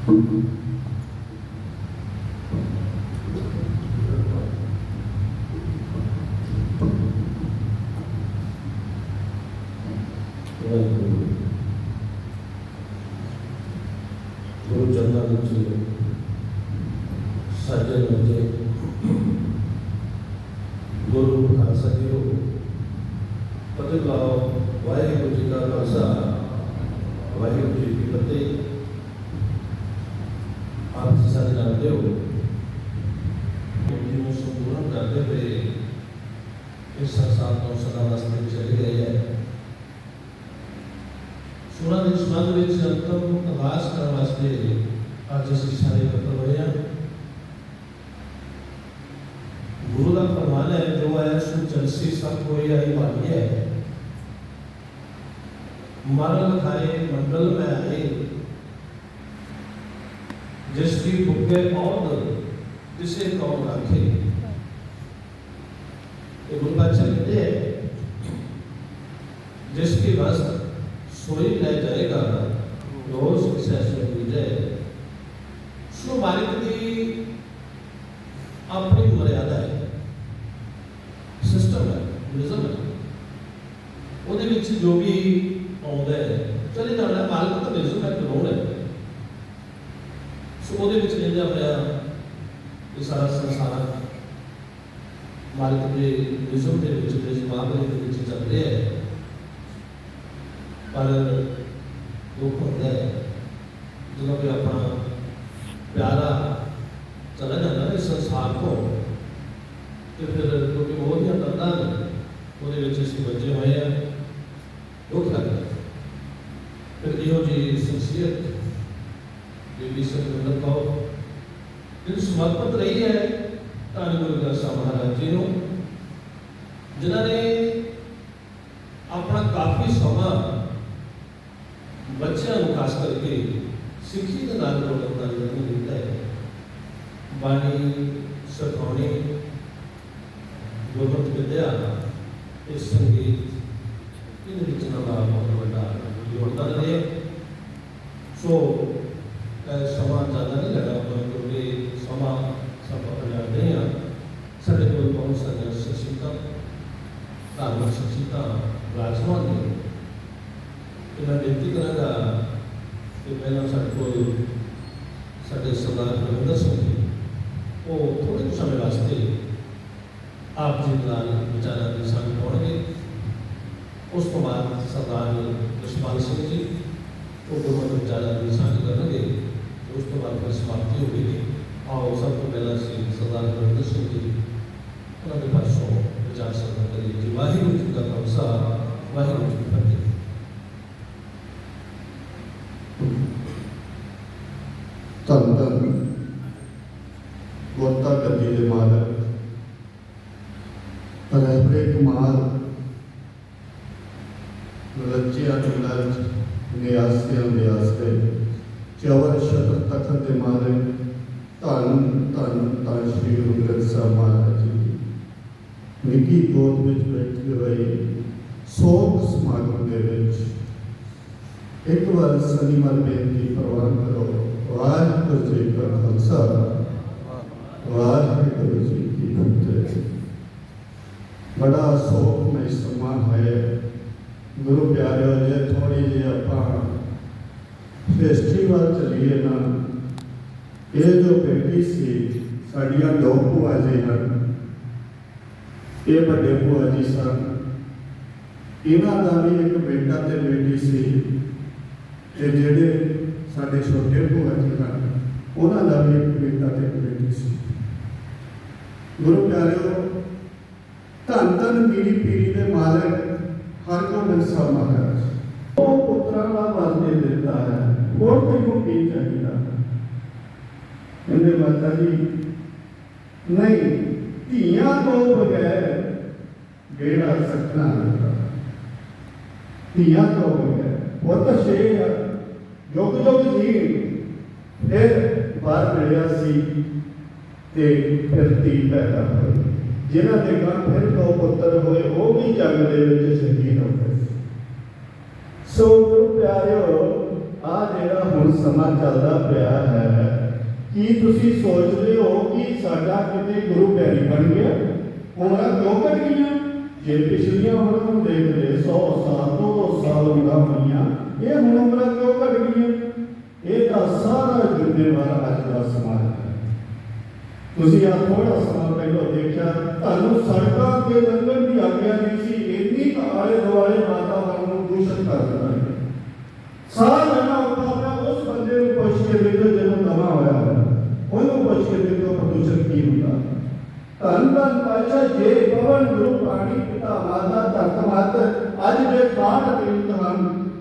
ਗੁਰੂ ਚਰਨਾਂ ਵਿੱਚ ਸਾਜੇ ਮੰਜੇ ਗੁਰੂ ਖਾਲਸਾ ਜੀ ਨੂੰ ਫਤਿਹ ਬੁਲਾਓ। ਵਾਹਿਗੁਰੂ ਜੀ ਕਾ ਖਾਲਸਾ, ਵਾਹਿਗੁਰੂ ਜੀ ਕੀ ਫਤਿਹ। ਆਪ ਜੀ ਸਾਰੇ ਜਾਣਦੇ ਹੋ ਜੀ ਨੂੰ ਸੰਬੋਧਨ ਕਰਦੇ ਹੋਏ ਇਸ ਸੰਸਾਰ ਤੋਂ ਸਦਾ ਵਾਸਤੇ ਚਲੇ ਗਏ ਹੈ। ਸੁਰਾਂ ਦੇ ਸੰਬੰਧ ਵਿੱਚ ਅੰਤਮ ਅਰਦਾਸ ਕਰਨ ਵਾਸਤੇ ਅੱਜ ਅਸੀਂ ਸਾਰੇ ਇਕੱਤਰ ਹੋਏ ਹਾਂ। गुरु का फरमान है, जो है सो जलसी सब कोई आई भाई है, मरल खाए मंडल में आए, जिसकी भुखे औध जिसे कौन रखे। गुरु बादशाह कहते हैं, जिसकी बस सोई ले जाएगा रोज किसे सोई जाए। सो मालिक की अपनी मर्यादा है, सिस्टम है, निज़म है। ਉਹਦੇ ਵਿੱਚ ਜੋ ਵੀ ਆਉਂਦਾ ਹੈ ਚਲੇ ਜਾਣਾ। ਮਾਲਕ ਦਾ ਨਿਯਮ ਹੈ, ਕਾਨੂੰਨ ਹੈ। ਸੋ ਉਹਦੇ ਵਿੱਚ ਰਹਿੰਦਾ ਹੋਇਆ ਇਹ ਸਾਰਾ ਸੰਸਾਰ ਮਾਲਕ ਦੇ ਨਿਯਮ ਦੇ ਵਿੱਚ, ਦੇ ਮਾਮਲੇ ਦੇ ਵਿੱਚ ਚੱਲ ਰਿਹਾ ਹੈ। ਪਰ ਦੁੱਖ ਹੁੰਦਾ ਹੈ ਜਦੋਂ ਕਿ ਆਪਣਾ ਪਿਆਰਾ चला जाता है इस संसार को, तो फिर क्योंकि बहुत ही अंदर वो बचे हुए हैं, दुख लगता है। फिर यो जी शख्सियत बेबी सतविंदर कौर जिन समर्पित रही है धन गुरु ग्रंथ साहिब महाराज जी को, जिन्होंने अपना काफ़ी समा बच्चों को खास करके सिक्खी के नाल जोड़न का यत्न किया है। बाणी सिखाने, गुरमत विद्या, इस संगीत इन रचना का बहुत बड़ा योगदान रहे। सो समा ज़्यादा नहीं लगा क्योंकि समा सब अपने जानते हैं। साढ़े को बहुत सारे शख्सियत धार्मिक शख्सियत विराजमान ने, तो मैं बेनती कराँगा कि पहला साढ़े को साढ़े सरदार बलविंदर सिंह जी वो थोड़े कुछ समय वास्ते आप जी नाल विचारा की साझी पाएंगे। उस तो बाद सरदार यशपाल सिंह जी वो गुरमत विचारा की साझी करेंगे। उस तो बाद फिर समाप्ति होगी। आओ सब तो पहला से सरदार बलविंदर सिंह जी उन्होंने पासों विचार साझा करिए जी। वाहिगुरू जी का खालसा, वाहिगुरू जी की फतेह। धन धन गोता गद्दी के मालक रहबरे कुमार लज्जिया लज नियासिया नियासते चवर शतर तखत के मालक धन धन धन श्री गुरु ग्रंथ साहिब महाराज जी निकी गोद में बैठे हुए सोग समागम के एक बार शनिवार बेनती प्रवान करो। वाहिगुरू जी का खालसा, वाहिगुरू जी की फतेह। बड़ा शोकमय समा है गुरु प्यारे जे थोड़ी जी आप फेस्टिवल चलीए ना। ये जो बेटी सी साड़ियाँ दो भूआ जी हैं, ये बड़े भूआ जी सन। इन्हों का भी एक बेटा ते बेटी सी, ये जेडे साढ़े छोटे भूआ जी हैं उन्हों का भी एक बेटा ते एक बेटी सी। गुरु प्यारे धन धन पीढ़ी पीढ़ी के मालिक हरगोबिंद साहिब महाराज वो पुत्रा का वर दे देता है। और कोई की चाहिए इन्हें माता जी नहीं धियां तो बगैर बेड़ा सकना लगता। धियां तो बगैर पुत शेर जुग जुग जी फिर बार मिलिया सी ते फिर धी पैदा हुई। जिन्हों के घर फिर दो पुत्र हुए वो भी जंग के शहीद हो गए। सो गुरु प्यारे ਆ ਜਿਹੜਾ ਹੁਣ ਸਮਾਂ ਚੱਲਦਾ ਪਿਆ ਹੈ, ਕੀ ਤੁਸੀਂ ਸੋਚਦੇ ਹੋ ਕਿ ਸਾਡਾ ਕਿਤੇ ਗੁਰੂ ਪਿਆਰੀ ਬਣ ਗਿਆ? ਉਮਰਾਂ ਕਿਉਂ ਘਟ ਗਈਆਂ? ਜੇ ਪਿਛਲੀਆਂ ਉਮਰਾਂ ਨੂੰ ਦੇਖਦੇ 100 ਸਾਲ 200 ਸਾਲ ਉਮਰਾਂ ਹੋਈਆਂ, ਇਹ ਹੁਣ ਉਮਰਾਂ ਕਿਉਂ ਘਟ ਗਈਆਂ? ਇਹਦਾ ਸਾਰਾ ਜ਼ਿੰਮੇਵਾਰ ਅੱਜ ਦਾ ਸਮਾਜ ਹੈ। ਤੁਸੀਂ ਆ ਥੋੜਾ ਸਮਾਂ ਪਹਿਲਾਂ ਦੇਖਿਆ, ਤੁਹਾਨੂੰ ਸੜਕਾਂ ਤੇ ਲੰਘਣ ਦੀ ਆਗਿਆ ਨਹੀਂ ਸੀ, ਇੰਨੀ ਆਲੇ ਦੁਆਲੇ ਵਾਤਾਵਰਨ ਨੂੰ ਦੂਸ਼ਿਤ ਕਰ ਦਿੰਦਾ ਹੈ। ਸਾਹ ਲੈਣਾ ਔਖਾ ਪਿਆ। ਉਸ ਬੰਦੇ ਨੂੰ ਪੁੱਛ ਕੇ ਦੇਖੋ ਜਦੋਂ ਨਵਾਂ ਹੋਇਆ ਹੋਇਆ, ਉਹਨੂੰ ਪੁੱਛ ਕੇ ਦੇਖੋ ਪ੍ਰਦੂਸ਼ਣ ਕੀ ਹੁੰਦਾ। ਧੰਨ ਧੰਨ ਪਾਤਸ਼ਾਹ ਜੇ ਪਵਨ ਗੁਰੂ ਪਾਣੀ ਪਿਤਾ ਮਾਤਾ ਧਰਤ ਮਾਤ ਅੱਜ ਦੇ ਕਾਟ ਤੀਰਥ ਹਨ,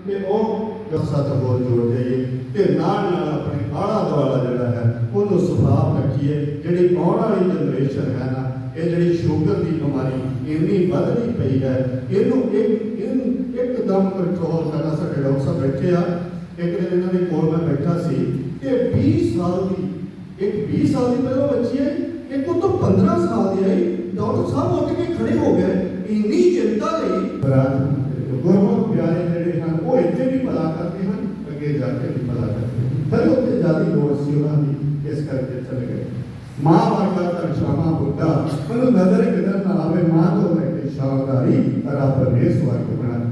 ਤੇ ਉਹ ਸਤ ਬੋਲ ਜੋੜ ਜਾਈਏ ਤੇ ਨਾਲ ਨਾਲ ਆਪਣੇ ਆਲਾ ਦੁਆਲਾ ਜਿਹੜਾ ਹੈ ਉਹਨੂੰ ਸਾਫ਼ ਰੱਖੀਏ। ਜਿਹੜੀ ਆਉਣ ਵਾਲੀ ਜਨਰੇਸ਼ਨ ਹੈ ਨਾ, ਇਹ ਜਿਹੜੀ ਸ਼ੂਗਰ ਦੀ ਬਿਮਾਰੀ ਇੰਨੀ ਵੱਧਦੀ ਪਈ ਹੈ, ਇਹਨੂੰ ਇੱਕਦਮ ਕੰਟਰੋਲ ਕਰਨਾ। ਸਾਡੇ ਡਾਕਟਰ ਸਾਹਿਬ ਬੈਠੇ ਆ, ਇੱਕ ਦਿਨ ਇਹਨਾਂ ਦੇ ਕੋਲ ਮੈਂ ਬੈਠਾ ਸੀ ਕਿ 20 ਸਾਲ ਦੀ ਪਹਿਲਾਂ ਬੱਚੀ ਹੈ, ਇੱਕ ਉਹ ਤੋਂ 15 ਸਾਲ ਦੀ ਆਈ। ਡਾਕਟਰ ਸਾਹਿਬ ਉੱਠ ਕੇ ਖੜੇ ਹੋ ਗਏ, ਇੰਨੀ ਚਿੰਤਾ ਲਈ। ਗੁਰਮੁਖ ਪਿਆਰੇ ਜਿਹੜੇ ਹਨ ਉਹ ਇੱਥੇ ਵੀ ਭਲਾ ਕਰਦੇ ਹਨ, ਅੱਗੇ ਜਾ ਕੇ ਵੀ ਭਲਾ ਕਰਦੇ ਹਨ। ਫਿਰ ਉੱਥੇ ਜ਼ਿਆਦਾ ਲੋੜ ਸੀ ਉਹਨਾਂ ਦੀ, ਇਸ ਕਰਕੇ ਚਲੇ ਗਏ। ਮਾਂ ਵਰਗਾ ਤਾਂ ਸ਼ਾਮਾ ਬੁੱਢਾ, ਮੈਨੂੰ ਨਜ਼ਰ ਕਿਧਰ ਨਾ ਆਵੇ, ਮਾਂ ਤੋਂ ਲੈ ਕੇ ਸ਼ਾਨਦਾਰੀ ਰੱਬ ਨੇ ਸਵਰਗ ਬਣਾਇਆ।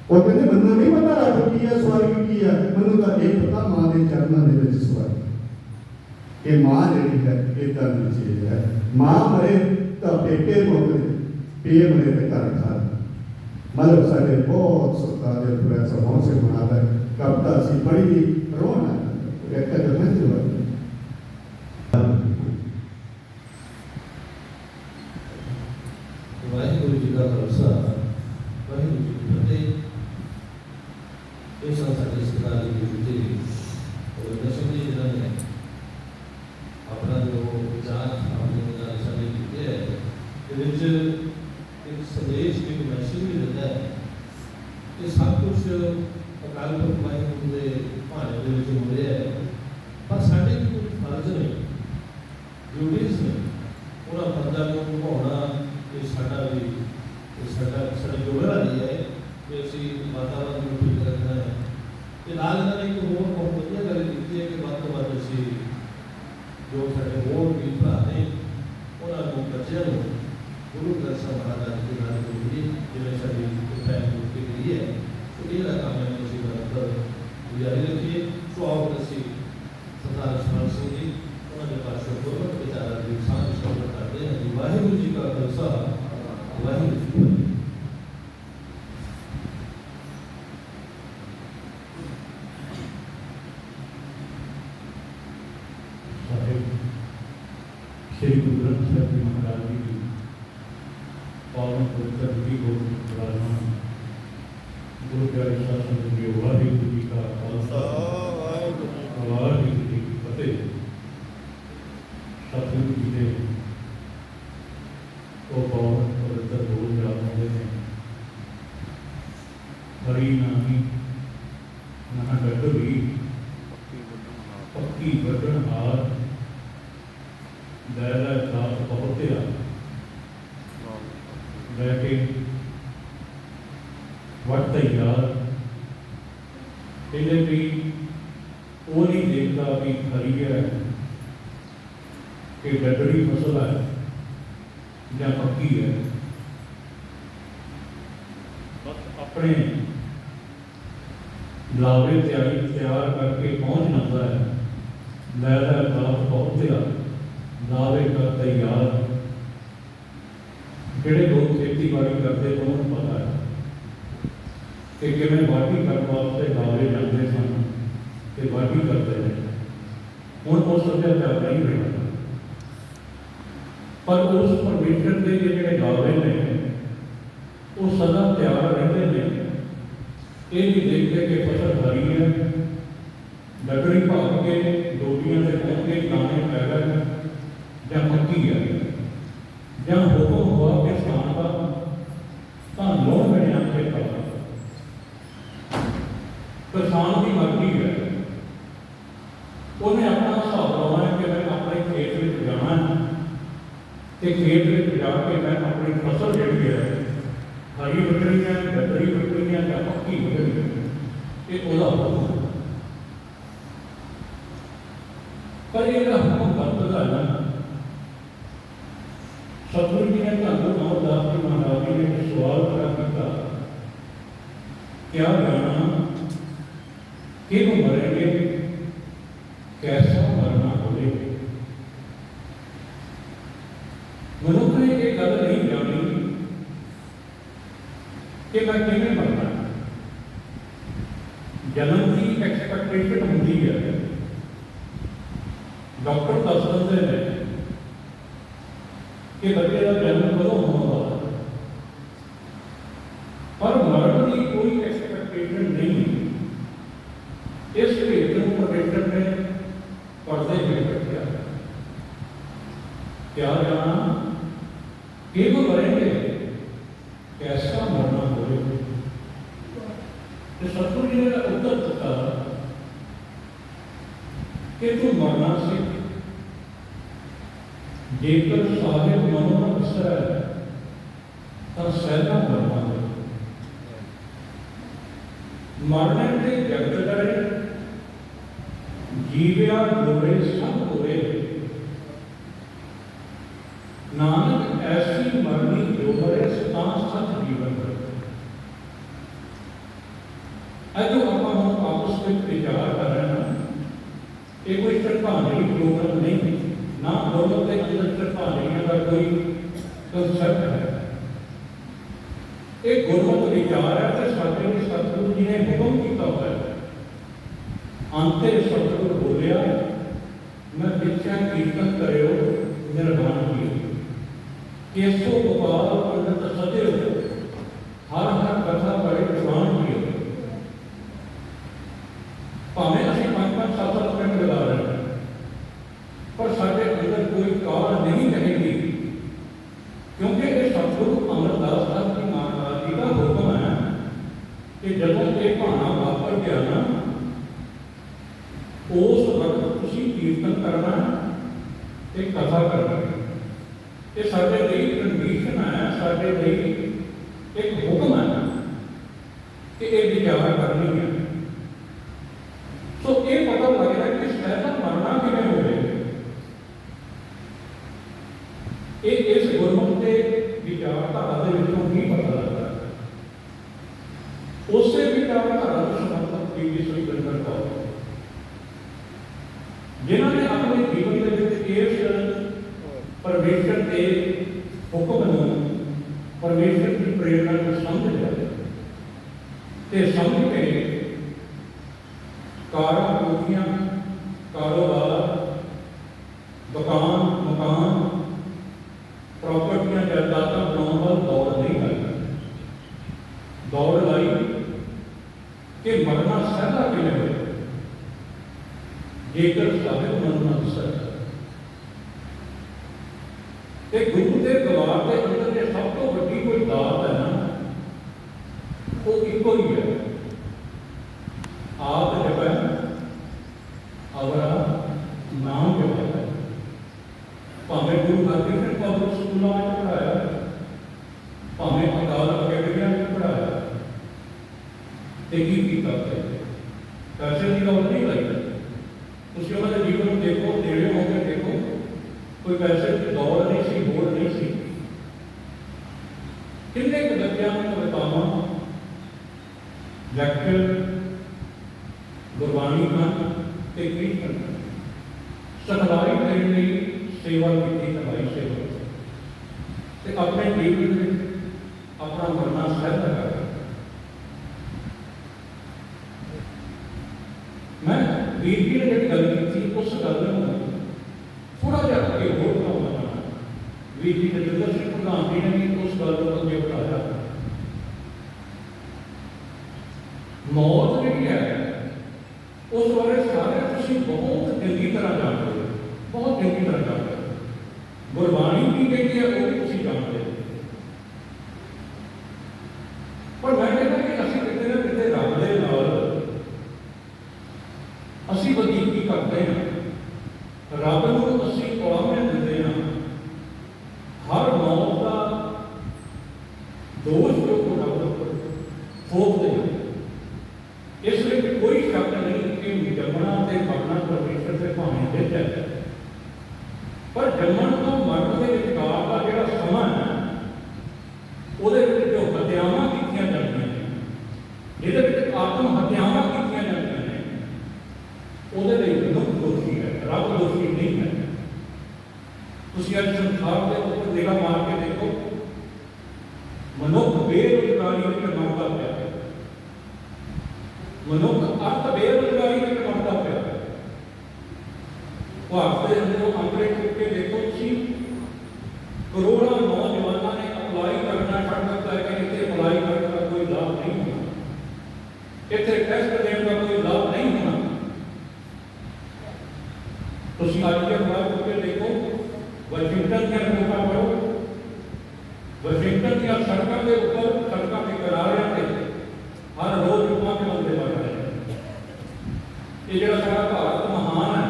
ਉਹ ਕਹਿੰਦੇ ਮੈਨੂੰ ਨਹੀਂ ਪਤਾ ਰੱਬ ਕੀ ਹੈ, ਸਵਰਗ ਕੀ ਹੈ, ਮੈਨੂੰ ਤਾਂ ਇਹ ਪਤਾ ਮਾਂ ਦੇ ਚਰਨਾਂ ਦੇ ਵਿੱਚ ਸਵਰਗ। ਇਹ ਮਾਂ ਜਿਹੜੀ ਹੈ ਏਦਾਂ ਦੀ ਚੀਜ਼ ਹੈ। ਮਾਂ ਮਰੇ ਤਾਂ ਪੇਕੇ ਮੁੱਕਦੇ, ਪੇ ਮਰੇ ਤਾਂ ਘਰ ਖਾਰ। मतलब साढ़े बहुत सत्कार प्रोफेसर मोहन सिंह बनाता है कविता सी बड़ी रोना व्याख्या करने की वाहिगुरु जी का खालसा वाहिगुरु जी की फतेह। इस संसार सरकार की ड्यूटी और दर्शन जी जिन्होंने अपना जो विचार अपने विचार साझे किए है, एक संदेश एक मैसेज भी देता है कि सब कुछ अकाल पुरख वाहिगुरु के भाने दे विच हो रहा है, पर साडे कोई फर्ज नहीं, ड्यूटीज ने उन्होंने फर्जा को निभाना। ये साडा भी साडी जिम्मेदारी है कि असीं वातावरण को ठीक रखना है। ते नाल इन्हां ने एक होर बहुत वधिया गल कीती है कि वध तों वध असीं जो साडे होर भी भरा ने उन्हां नूं बच्चिआं नूं गुरु ग्रंथ साहिब महाराज के नाल जोड़िए, जिवें साडी पहल होती गई है। तो ये काम है असीं निरंतर जारी रखिए। सो आओ असीं सरदार लक्ष्मण सिंह जी उन्होंने पासों गुरमत विचारां दी सांझ शबद करते हैं जी। वाहिगुरू जी का खालसा वाहिगुरू जी की फतेह। श्री गुरु ग्रंथ साहिब जी महाराज जी की पावन पवित्र विधि को विराजमान गुरु प्यारे शासन के वाहिगुरू जी का खालसा वाहिगुरू जी की फतेह। सतगुरु जी ने वो पावन पवित्र बोल जाते हैं, हरी नामी ना डगरी पक्की बटन हार दैरा दास बहुतिया बैठे वट तैयार। इन्हें भी वो नहीं देखता भी खरी है कि डगरी फसल है या पक्की है, बस अपने लावे तैयार करके पहुंच जाता है। दैरा दास बहुतिया लावे का तैयार। ਜਿਹੜੇ ਲੋਕ ਖੇਤੀਬਾੜੀ ਕਰਦੇ ਉਹਨਾਂ ਨੂੰ ਪਤਾ ਹੈ ਕਿ ਕਿਵੇਂ ਵਾਢੀ ਕਰਨ ਵਾਸਤੇ ਲਾਵੇ ਜਾਂਦੇ ਸਨ ਤੇ ਵਾਢੀ ਕਰਦੇ ਨੇ। ਹੁਣ ਉਹ ਸੱਭਿਆਚਾਰ ਨਹੀਂ ਰਿਹਾ, ਪਰ ਉਸ ਪਰਮੇਸ਼ਰ ਦੇ ਜਿਹੜੇ ਲਾਵੇ ਨੇ ਉਹ ਸਦਾ ਤਿਆਰ ਰਹਿੰਦੇ ਨੇ। ਇਹ ਵੀ ਦੇਖਦੇ ਕਿ ਫਸਲ ਹਰੀ ਹੈ, ਡਗਰੀ ਭਾਗ ਕੇ ਡੋਡੀਆਂ ਤੇ ਪਹੁੰਚ ਕੇ ਦਾਣੇ ਪੈ ਗਏ ਜਾਂ ਪੱਕੀ ਹੈ ਜਾਂ ਹੁਕਮ ਹੋਆ ਕਿਸਾਨ ਦਾ ਤਾਂ ਲੋਨ ਬਣਿਆ ਕੇ ਪਤਾ। ਕਿਸਾਨ ਦੀ ਮਰਜ਼ੀ ਹੈ, ਉਹਨੇ ਆਪਣਾ ਹਿਸਾਬ ਲਾਉਣਾ ਹੈ ਕਿ ਮੈਂ ਆਪਣੇ ਖੇਤ ਵਿੱਚ ਜਾਣਾ ਹੈ ਤੇ ਖੇਤ ਵਿੱਚ ਜਾ ਕੇ ਮੈਂ ਆਪਣੀ ਫਸਲ ਜਿਹੜੀ ਹੈ ਹਰੀ ਵੱਢਣੀ ਹੈ, ਡਗਰੀ ਵੱਢਣੀ ਹੈ ਜਾਂ ਪੱਕੀ ਵੱਢਣੀ ਹੈ, ਇਹ ਉਹਦਾ ਹੁਕਮ। पर ये हुक्म करता है ना, सतगुरु जी ने धन गुरु रामदास जी महाराज जी ने एक सवाल खड़ा किया, क्या जाना कि मरेंगे, कैसा मरना होवे। मनुख ने ये गल नहीं जानी कि मैं किवें मरना। जन्म की एक्सपैक्टेशन होती है, डॉक्टर दस देते हैं कि बच्चे का जन्म कदों होने वाला, पर मरण की कोई एक्सपैक्टेशन नहीं। इस भेद को परमेश्वर ने पढ़ते हुए रखा, क्या जाना कि वो मरेंगे, कैसा मरना होवे। सतगुरु जी ने उत्तर दिता कि तू मरना सीख, जेकर साहिब मनो न असर है तो सहना मरना हो। मरने के जगत करे जीव्या लोरे सब होए, नानक ऐसी मरनी जो मरे सता सत जीवन। जो आप आपस में विचार कर रहे हैं, ये कोई श्रद्धांजलि प्रोग्राम नहीं, ना दोनों के अंदर श्रद्धांजलि का कोई कंसेप्ट है। एक गुरमत विचार है कि साढ़े सतगुरु जी ने हुक्म किया हुआ है। अंते सतगुरु बोलिया, मैं पिछा कीर्तन करो निर्वाण की, केसो गोपाल पंडित सदे हर हर कथा बड़े प्रवान की। भावें असं 5-5 7 मिनट लगा रहे हैं, पर साढ़े अंदर कोई काल नहीं रहेगी, क्योंकि ये सतगुरु अमरदास दास जी महाराज जी का हुक्म है कि जब ये भाना वापर गया ना, उस वक्त तुसीं कीर्तन करना ते कथा करना। ये साढ़े लिए कंडीशन है, साढ़े लिए एक हुक्म है कि ये विचार करनी है। तो ये पता लग रहा है कि सहजा मरना किवें होवे। इस गुरमुख के विचारधारा के विचों ही पता लगता है। उसे विचारधारा को समर्थक पीवी श्री गुरु कौर, जिन्होंने अपने जीवन के विच इस परमेश्वर के हुक्म को, परमेश्वर की प्रेरणा को समझ लिया ते समझ के कारा कोठियां, कारोबार, दुकान मकान, प्रॉपर्टियां जायदादा बनाने वाल दौड़ नहीं लाई। दौड़ लाई कि मरना सहजा किवें होवे, जेकर साहिब मरना असर है। गुरु के दरबार के अंदर जो सब तो वड्डी कोई दात है ना, वो इको ही है, आप जब है अवरा नाम जब है। भावें गुरु हरकृष्ण पब्लिक स्कूलों में पढ़ाया, भावें अकाल अकेडमिया में पढ़ाया, पैसे की दौड़ नहीं लाई। तुम उन्होंने जीवन देखो, नेड़े होकर देखो, कोई पैसे की दौड़ नहीं सी, होड़ नहीं सी। किन्ने क बच्चों ने कवितावां, लैक्चर, गुरबाणी गान ते कीर्तन सिखलाई देने लई सेवा की, सफाई सेवा ते अपने जीवन में अपना मरना सहज कर। मैं वीर जी ने जी गल की उस गल थोड़ा जिहा अगे होर बनाना। वीर जी नरेंद्र सिंह प्रधान जी ने भी उस गल को अगे बढ़ाया। मौत जी है उस बारे सारे तुसीं बहुत चंगी तरह जानते हो, बहुत चंगी तरह जानते हो। गुरबाणी की कहती है वो भी तुसीं जानते हो। पर मैं कहता कि असीं किते ना किते रब दे नाल असीं वजीकी करते हैं, रब नूं असीं उलामे दिंदे हैं। हर मौत का दोष जो रब थोपते हैं। इसलिए कोई शक नहीं कि जमना ते मरना परमेश्वर से भावें जित है, ਪਰ ਜੰਮਣ ਤੋਂ ਮਰਨ ਦੇ ਵਿਚਕਾਰ ਦਾ ਜਿਹੜਾ ਸਮਾਂ ਹੈ ਉਹਦੇ ਵਿੱਚ ਜੋ ਹੱਤਿਆਵਾਂ ਕੀਤੀਆਂ ਜਾਂਦੀਆਂ ਨੇ, ਜਿਹਦੇ ਵਿੱਚ ਆਤਮ ਹੱਤਿਆਵਾਂ ਕੀਤੀਆਂ ਜਾਂਦੀਆਂ ਨੇ, ਉਹਦੇ ਲਈ ਮਨੁੱਖ ਦੋਸ਼ੀ ਹੈ, ਰੱਬ ਦੋਸ਼ੀ ਨਹੀਂ ਹੈ। ਤੁਸੀਂ ਅੱਜ ਸੰਸਾਰ ਦੇ ਉੱਪਰ ਨਿਗਾਹ ਮਾਰ ਕੇ ਦੇਖੋ, ਮਨੁੱਖ ਬੇਰੁਜ਼ਗਾਰੀ ਵਿੱਚ ਮਰਦਾ ਪਿਆ ਹੈ, ਮਨੁੱਖ ਅੱਤ ਬੇਰੁਜ਼ਗਾਰੀ ਵਿੱਚ ਮਰਦਾ ਪਿਆ ਹੈ। ਭਾਰਤ ਦੇ ਅੰਦਰੋਂ ਅੰਕੜੇ ਚੁੱਕ ਕੇ ਦੇਖੋ ਤੁਸੀਂ, ਕਰੋੜਾਂ ਨੌਜਵਾਨਾਂ ਨੇ ਅਪਲਾਈ ਕਰਨਾ ਛੱਡ ਦਿੱਤਾ ਹੈ ਕਿ ਇੱਥੇ ਅਪਲਾਈ ਕਰਨ ਦਾ ਕੋਈ ਲਾਭ ਨਹੀਂ ਹੋਣਾ, ਇੱਥੇ ਟੈਸਟ ਦੇਣ ਦਾ ਕੋਈ ਲਾਭ ਨਹੀਂ ਹੋਣਾ। ਤੁਸੀਂ ਅੱਜ ਦੇ ਅਖਬਾਰ ਚੁੱਕ ਕੇ ਦੇਖੋ, ਵਾਸ਼ਿੰਗਟਨ ਦੀਆਂ ਰਿਪੋਰਟਾਂ ਪੜ੍ਹੋ, ਵਾਸ਼ਿੰਗਟਨ ਦੀਆਂ ਸੜਕਾਂ ਦੇ ਉੱਪਰ, ਸੜਕਾਂ ਦੇ ਕਿਨਾਰਿਆਂ ਤੇ ਹਰ ਰੋਜ਼ 5 ਬੰਦੇ ਮਰ ਰਹੇ ਨੇ। ਇਹ ਜਿਹੜਾ ਸਾਡਾ ਭਾਰਤ ਮਹਾਨ ਹੈ,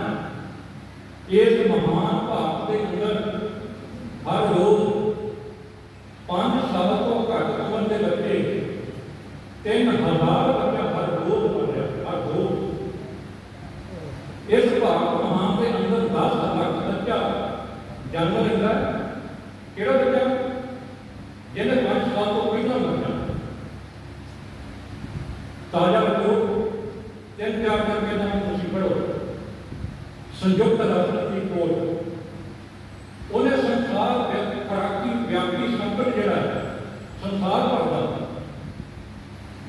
ਇਸ ਮਹਾਨ ਭਾਰਤ ਦੇ ਅੰਦਰ ਹਰ ਰੋਜ਼ 5 ਸਾਲ ਤੋਂ ਘੱਟ ਉਮਰ ਦੇ ਬੱਚੇ 3000 ਬੱਚਾ ਹਰ ਰੋਜ਼ ਮਰ ਰਿਹਾ, ਹਰ ਰੋਜ਼। ਇਸ ਭਾਰਤ ਮਹਾਨ ਦੇ ਅੰਦਰ 10 ਲੱਖ ਬੱਚਾ ਜਨਮ ਲੈਂਦਾ ਹੈ। ਕਿਹੜਾ ਬੱਚਾ? ਜਿਹਨੇ 5 ਸਾਲ ਤੋਂ ਪਹਿਲਾਂ ਮਰ ਜਾਣਾ। ਤਾਜ਼ਾ ਰਿਪੋਰਟ 3-4 ਕਰਕੇ ਨਾਮ ਤੁਸੀਂ ਪੜ੍ਹੋ, ਸੰਯੁਕਤ ਰਾਸ਼ਟਰ ਦੀ ਰਿਪੋਰਟ, ਉਹਨੇ ਸੰਸਾਰ ਦੇ ਖੁਰਾਕੀ ਵਿਆਪੀ ਸੰਕਟ ਜਿਹੜਾ ਹੈ, ਸੰਸਾਰ ਭਰ ਦਾ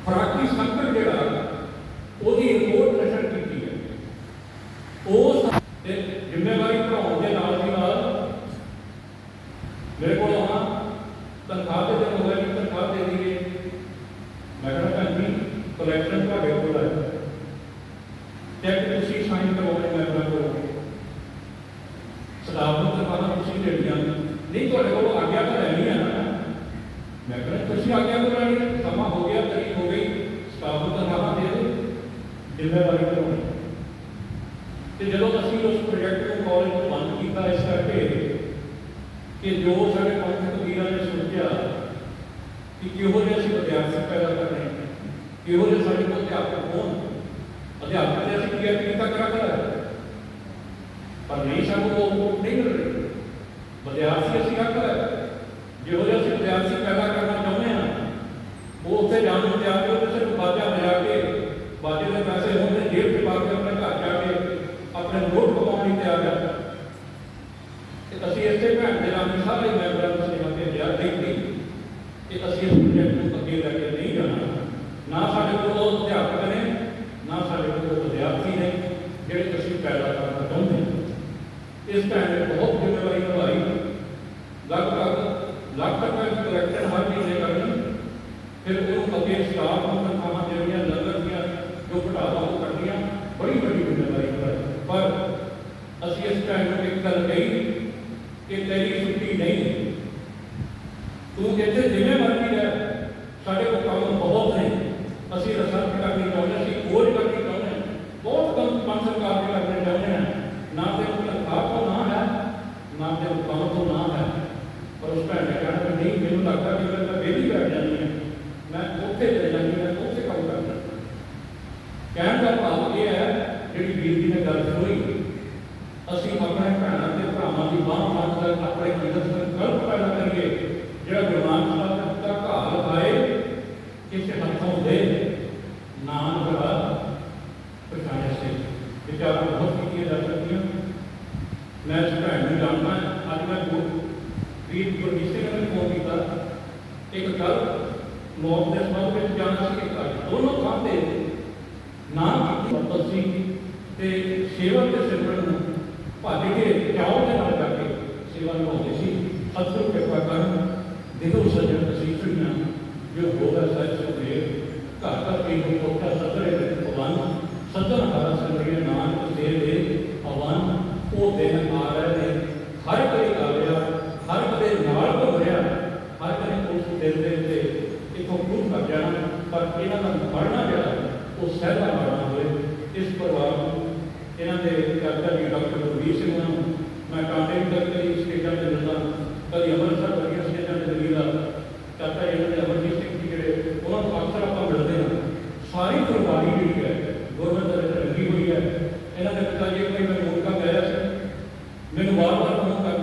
ਖੁਰਾਕੀ ਸੰਕਟ ਜਿਹੜਾ, ਉਹਦੀ ਰਿਪੋਰਟ ਨਸ਼ਰ ਕੀਤੀ ਹੈ। ਉਸ ਜ਼ਿੰਮੇਵਾਰੀ ਭਰਾਉਣ ਦੇ ਨਾਲ ਦੀ ਨਾਲ ਮੇਰੇ ਕੋਲ ਆਉਣਾ, ਤਨਖਾਹ ਦੇ ਦਿਨ ਹੋਇਆ ਕਿ ਤਨਖਾਹ ਦੇ ਦਈਏ। ਮੈਂ ਕਹਿੰਦਾ ਭੈਣ ਜੀ ਕਲੈਕਸ਼ਨ ਤੁਹਾਡੇ ਕੋਲ ਹੈ, ਚੈੱਕ ਤੁਸੀਂ ਸਾਈਨ ਕਰਵਾਉਣੇ ਮੈਂਬਰਾਂ ਕੋਲ, ਸਟਾਫ ਨੂੰ ਤਨਖਾਹਾਂ ਤੁਸੀਂ ਦੇਣੀਆਂ ਨਹੀਂ, ਤੁਹਾਡੇ ਕੋਲ ਆਗਿਆ ਤਾਂ ਲੈਣੀ ਹੈ ਨਾ। ਮੈਂ ਕਹਿੰਦਾ ਤੁਸੀਂ ਆਗਿਆ ਤੋਂ ਲੈਣੀ, ਸਮਾਂ ਹੋ ਗਿਆ, ਤਰੀਕ ਹੋ ਗਈ, ਸਟਾਫ ਨੂੰ ਤਨਖਾਹਾਂ ਦੇ ਦਿਓ, ਜ਼ਿੰਮੇਵਾਰੀ ਭਰਾਉਣੀ। ਤੇ ਜਦੋਂ ਅਸੀਂ ਉਸ ਪ੍ਰੋਜੈਕਟ ਨੂੰ ਕਾਲਜ ਨੂੰ ਬੰਦ ਕੀਤਾ ਇਸ ਕਰਕੇ ਕਿ ਜੋ ਸਾਡੇ ਪੰਥਕ ਵੀਰਾਂ ਨੇ ਸੋਚਿਆ ਕਿ ਕਿਹੋ ਜਿਹੇ ਅਸੀਂ ਵਿਦਿਆਰਥੀ ਪੈਦਾ ਕਰਨੇ, ਕਿਹੋ ਜਿਹੇ ਸਾਡੇ ਕੋਲ ਅਧਿਆਪਕ ਹੋਣ, ਅਧਿਆਪਕ ਦੇ ਅਸੀਂ ਕੀਤਾ ਕਰਾਂਗੇ, ਪਰ ਨਹੀਂ ਸਾਨੂੰ ਉਹ ਨਹੀਂ ਮਿਲ ਰਹੀ। ਵਿਦਿਆਰਥੀ ਅਸੀਂ ਰੱਖ ਲੈ, ਜਿਹੋ ਜਿਹੇ ਅਸੀਂ ਵਿਦਿਆਰਥੀ ਪੈਦਾ ਕਰਨਾ ਚਾਹੁੰਦੇ ਹਾਂ, ਉਹ ਉੱਥੇ ਜਾਣ ਨੂੰ ਜਾ ਕੇ ਉਹਦੇ ਸਿਰਫ ਬਾਜਾ ਵਜਾ ਕੇ, ਬਾਜੇ ਦੇ ਪੈਸੇ ਹੋਣ ਜੇਬ 'ਚ ਪਾ ਕੇ ਆਪਣੇ ਘਰ ਜਾ ਕੇ ਆਪਣੇ ਨੋਟ ਕਮਾਉਣ ਲਈ ਤਿਆਰ ਹੈ। ਅਸੀਂ ਇਸੇ ਭੈਣ ਦੇ ਨਾਲ ਸਾਰੇ ਮੈਂਬਰਾਂ ਨੂੰ ਸੇਵਾ ਦੇ ਲਿਆ ਦੇਖਦੇ ਕਿ ਅਸੀਂ ਇਸ ਪ੍ਰੋਜੈਕਟ ਨੂੰ ਅੱਗੇ ਲੈ ਕੇ ਨਹੀਂ ਜਾਣਾ। ਨਾ ਸਾਡੇ ਕੋਲ ਉਹ ਅਧਿਆਪਕ ਨੇ, ਨਾ ਸਾਡੇ ਕੋਲ ਵਿਦਿਆਰਥੀ ਨੇ ਜਿਹੜੇ ਅਸੀਂ ਪੈਦਾ ਕਰਨਾ ਚਾਹੁੰਦੇ ਹਾਂ। ਇਸ ਭੈਣ ਨੇ ਬਹੁਤ ਜ਼ਿੰਮੇਵਾਰੀ ਨਿਭਾਈ, ਲਗਭਗ ਲੱਖ ਰੁਪਏ ਦੀ ਕਲੈਕਸ਼ਨ ਹਰ ਮਹੀਨੇ ਕਰਨੀ, ਫਿਰ ਉਹਨੂੰ ਅੱਗੇ ਸਟਾਫ ਨੂੰ ਤਨਖਾਹਾਂ ਦੇਣੀਆਂ, ਲੰਗਰ ਦੀਆਂ ਜੋ ਘਟਾਵਾ ਉਹ ਕਰਨੀਆਂ, ਬੜੀ ਵੱਡੀ ਜ਼ਿੰਮੇਵਾਰੀ ਨਿਭਾਈ। ਪਰ ਅਸੀਂ ਇਸ ਭੈਣ ਨੂੰ ਇੱਕ ਗੱਲ ਕਹੀ ਕਿ ਤੇਰੀ ਛੁੱਟੀ ਨਹੀਂ, ਤੂੰ ਇੱਥੇ ਜਿਵੇਂ ਮਰਜ਼ੀ ਰਹਿ, ਸਾਡੇ ਕੋਲ ਕੰਮ ਬਹੁਤ ਨੇ, ਅਸੀਂ ਰਿਸਰਚ ਕਰਨੀ ਚਾਹੁੰਦੇ, ਅਸੀਂ ਖੋਜ ਕਰਨੀ ਚਾਹੁੰਦੇ ਹਾਂ, ਬਹੁਤ ਕੰਮ ਪੰਜ ਸਰਕਾਰ ਦੇ ਕਰਨੇ ਚਾਹੁੰਦੇ ਹਾਂ। ਨਾ ਤੇ ਤਨਖਾਹ ਤੋਂ ਨਾ ਹੈ, ਨਾ ਤੇ ਕੰਮ ਤੋਂ ਨਾ ਹੈ। ਪਰ ਉਸ ਭੈਣ ਨੇ ਕਹਿਣਾ ਕਿ ਨਹੀਂ, ਮੈਨੂੰ ਲੱਗਦਾ ਕਿ ਮੈਂ ਵਿਹਲੀ ਬੈਠ ਜਾਂਦੀ ਹਾਂ, ਮੈਂ ਉੱਥੇ ਚਲੇ ਜਾਂਦੀ ਹਾਂ, ਮੈਂ ਉੱਥੇ ਕੰਮ ਕਰਦਾ। ਕਹਿਣ ਦਾ ਭਾਵ ਇਹ ਹੈ, ਜਿਹੜੀ ਵੀਰ ਜੀ ਨੇ ਗੱਲ ਸੁਣੀ, ਅਸੀਂ ਆਪਣੇ ਭੈਣਾਂ ਤੇ ਭਰਾਵਾਂ ਦੀ ਬਾਂਹ ਫੜ ਕੇ ਆਪਣੇ ਅੰਦਰ ਸੰਕਲਪ ਪੈਦਾ ਕਰੀਏ, ਜਿਹੜਾ ਗੁਰੂ ਨਾਨਕ ਸਾਹਿਬ ਦਾ ਘਾਹ ਲਗਾਏ ਕਿਸੇ ਹੱਥੋਂ ਦੇ ਨਾਮ ਦਾ ਪਛਾਣਿਆ ਸੀ। ਵਿਚਾਰਾਂ ਬਹੁਤ ਕੀਤੀਆਂ ਜਾ ਸਕਦੀਆਂ। ਮੈਂ ਇਸ ਭੈਣ ਨੂੰ ਜਾਣਦਾ, ਅੱਜ ਮੈਂ ਵੀਰ ਗੁਰਜੀਤ ਸਿੰਘ ਨੇ ਫੋਨ ਕੀਤਾ, ਇੱਕ ਗੱਲ ਮੌਤ ਦੇ ਸੰਬੰਧ ਵਿੱਚ ਜਾਣਾ ਸੀ ਕਿ ਦੋਨੋਂ ਥਾਂ ਤੇ ਨਾਮ ਕੀਤੀ ਸੀ ਤੇ ਸੇਵਾ ਤੇ ਸਿਮਰਨ ਨੂੰ ਭੱਜ ਕੇ ਚਾਉ ਦੇ ਨਾਲ ਜਾ ਕੇ ਸੇਵਾ ਨਿਭਾਉਂਦੇ ਸੀ। ਸਤਿਗੁਰੂ ਕਿਰਪਾ ਕਰਨ, ਦਿਲੋਂ ਸਜਣ ਅਸੀਸਾਂ ਜੋ ਹੋਗਾ ਸੱਚ ਸੁਖਦੇਵ, ਘਰ ਘਰ ਕੀ ਹੋ ਕੋਟਾ ਸਤਰੇ ਦੇ ਭਗਵਾਨ, ਸੱਜਣ ਹਰ ਸੰਗਰੀਏ ਨਾਨਕ ਦੇ ਦੇ ਭਗਵਾਨ। ਉਹ ਦਿਨ ਆ ਰਹੇ ਨੇ, ਹਰ ਕੋਈ ਆ ਰਿਹਾ, ਹਰ ਕਦੇ ਨਾਲ ਘੁੰਮ ਰਿਹਾ, ਹਰ ਕਦੇ ਉਸ ਦਿਨ ਦੇ ਉੱਤੇ ਇੱਥੋਂ ਖੂਬ ਕਰ ਜਾਣਾ। ਪਰ ਇਹਨਾਂ ਦਾ ਮਰਨਾ ਜਿਹੜਾ ਉਹ ਸਹਿਲਾ ਮਰਨਾ ਹੋਏ। ਇਸ ਪਰਿਵਾਰ ਨੂੰ, ਇਹਨਾਂ ਦੇ ਚਾਚਾ ਜੀ ਡਾਕਟਰ ਗੁਰਵੀਰ ਸਿੰਘ ਨੂੰ ਮੈਂ ਕਾਂਟੇ ਵੀ ਕਦੀ ਸਟੇਜਾਂ 'ਤੇ ਮਿਲਦਾ, ਕਦੀ ਅੰਮ੍ਰਿਤਸਰ ਵਰਗੀਆਂ ਸਟੇਜਾਂ 'ਤੇ ਮਿਲਦਾ। ਚਾਚਾ ਜੀ ਇਹਨਾਂ ਦੇ ਅਮਰਜੀਤ ਸਿੰਘ ਜੀ ਜਿਹੜੇ, ਉਹਨਾਂ ਨੂੰ ਅਕਸਰ ਆਪਾਂ ਮਿਲਦੇ ਹਾਂ। ਸਾਰੀ ਕੁਰਬਾਨੀ ਜਿਹੜੀ ਹੈ ਗੁਰਮਤਿ ਦੇ ਵਿੱਚ ਲੱਗੀ ਹੋਈ ਹੈ। ਇਹਨਾਂ ਦੇ ਪਿਤਾ ਜੀ ਕੋਈ ਮੈਂ ਮੌਕਾ ਮਿਲਿਆ ਸੀ, ਮੈਨੂੰ ਵਾਰ-ਵਾਰ ਫੋਨ ਕਰ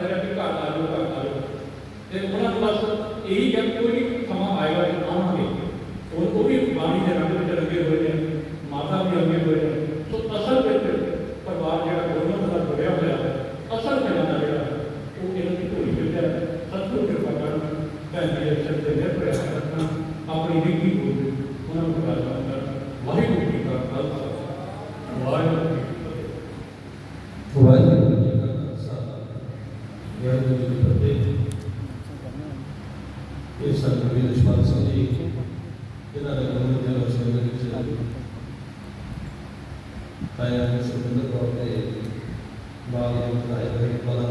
ਵਾਹਿਗੁਰੂ ਜੀ ਕਾ ਖਾਲਸਾ ਵਾਹਿਗੁਰੂ ਜੀ ਕੀ ਫਤਿਹ। ਇਹ ਸੰਗਤ ਦੇ ਰਿਸ਼ਪਾਲ ਸਿੰਘ ਜੀ ਇਹਨਾਂ ਦੇ ਗੁਰੂ ਦੇ ਰਸਤੇ ਵਿੱਚ ਆਇਆ ਹੈ। ਸੁਖਿੰਦਰ ਕੌਰ ਦੇ ਬਾਗ ਦੇ ਵਿਧਾਇਕ ਦੇ ਪਦਾਂ